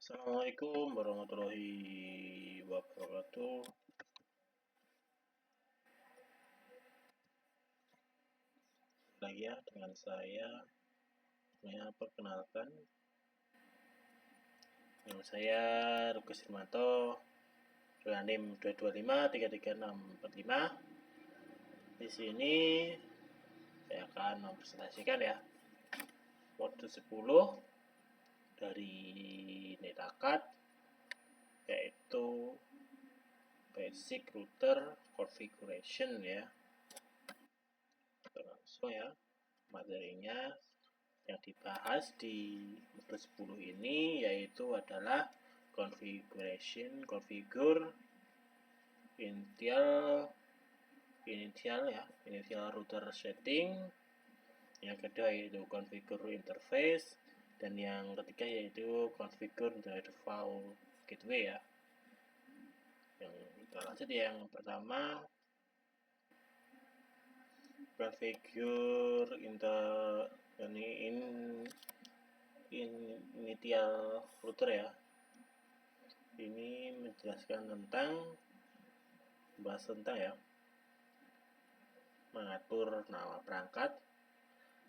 Assalamualaikum warahmatullahi wabarakatuh. Lagi ya dengan saya. Perkenalkan, nama saya Rukus Irmanto dengan NIM 2253365. Di sini saya akan mempresentasikan ya modul 10 dari Netakat, yaitu basic router configuration ya. Langsung ya, materinya yang dibahas di modul 10 ini yaitu adalah configure initial router setting. Yang kedua yaitu configure interface, dan yang ketiga yaitu configure the default gateway ya. Yang kita lanjut yang pertama, configure initial router ya. Ini menjelaskan tentang mengatur nama perangkat.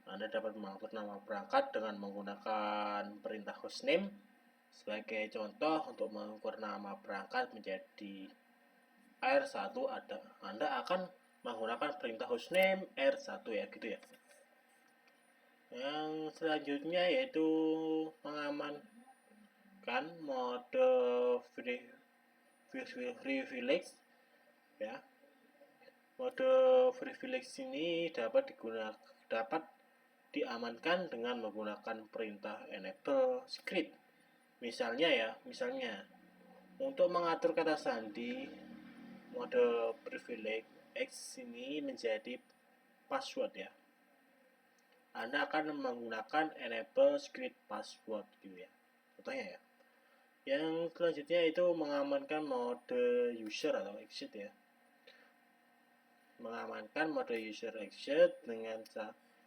Anda dapat mengatur nama perangkat dengan menggunakan perintah hostname. Sebagai contoh, untuk mengubah nama perangkat menjadi R1, Anda akan menggunakan perintah hostname R1 ya, gitu ya. Yang selanjutnya yaitu mengamankan mode privilege ya. Mode privilege ini dapat diamankan dengan menggunakan perintah enable script. Misalnya untuk mengatur kata sandi, mode privilege X ini menjadi password ya. Anda akan menggunakan enable script password gitu ya. Contohnya ya. Yang selanjutnya itu mengamankan mode user atau exit ya. Mengamankan mode user exit dengan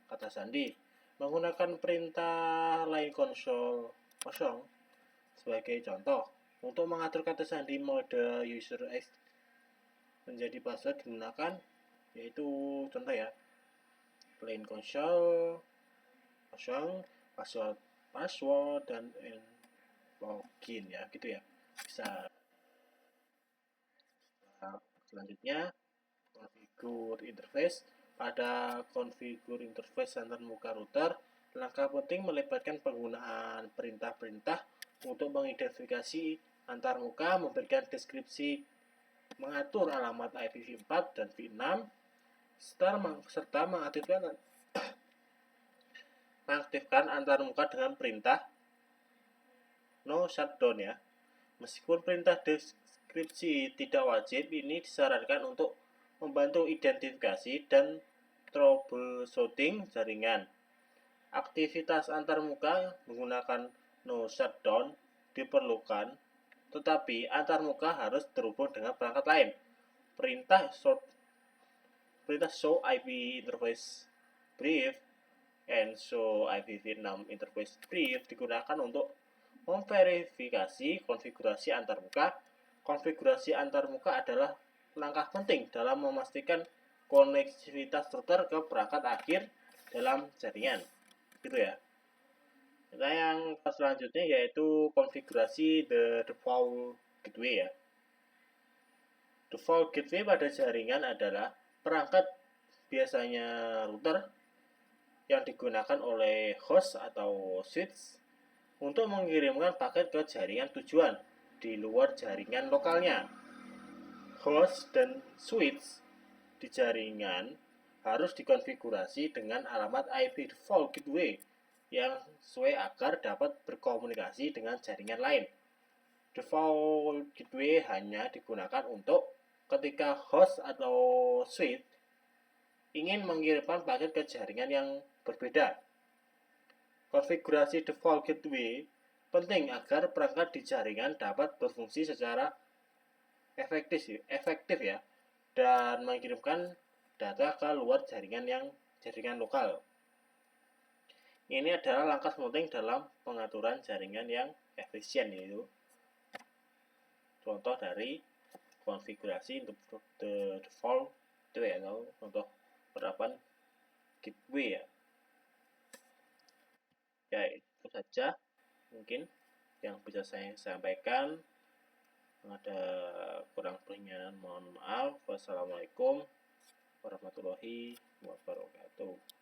kata sandi menggunakan perintah line console kosong. Sebagai contoh, untuk mengatur kata sandi mode user exit menjadi password digunakan, yaitu contoh ya, line console kosong, password dan login ya, gitu ya. Bisa. Selanjutnya configure interface. Pada configure interface antarmuka router, langkah penting melibatkan penggunaan perintah-perintah untuk mengidentifikasi antarmuka, memberikan deskripsi, mengatur alamat IPv4 dan v6, serta mengaktifkan antarmuka dengan perintah no shutdown ya. Meskipun perintah deskripsi tidak wajib, ini disarankan untuk membantu identifikasi dan troubleshooting jaringan. Aktivitas antarmuka menggunakan no shutdown diperlukan, tetapi antarmuka harus terhubung dengan perangkat lain. Perintah show IP interface brief and show IPv6 interface brief digunakan untuk memverifikasi konfigurasi antarmuka. Konfigurasi antarmuka adalah langkah penting dalam memastikan konektivitas router ke perangkat akhir dalam jaringan, gitu ya. Nah, yang selanjutnya yaitu konfigurasi the default gateway ya. Default gateway pada jaringan adalah perangkat, biasanya router, yang digunakan oleh host atau switch untuk mengirimkan paket ke jaringan tujuan di luar jaringan lokalnya. Host dan switch di jaringan harus dikonfigurasi dengan alamat IP default gateway yang sesuai agar dapat berkomunikasi dengan jaringan lain. Default gateway hanya digunakan untuk ketika host atau switch ingin mengirimkan paket ke jaringan yang berbeda. Konfigurasi default gateway penting agar perangkat di jaringan dapat berfungsi secara efektif ya, dan mengirimkan data ke luar jaringan lokal. Ini adalah langkah penting dalam pengaturan jaringan yang efisien, yaitu contoh dari konfigurasi untuk the default itu ya, atau contoh penerapan gateway ya. Ya, itu saja mungkin yang bisa saya sampaikan. Ada kurang lebihnya mohon maaf. Wassalamualaikum warahmatullahi wabarakatuh.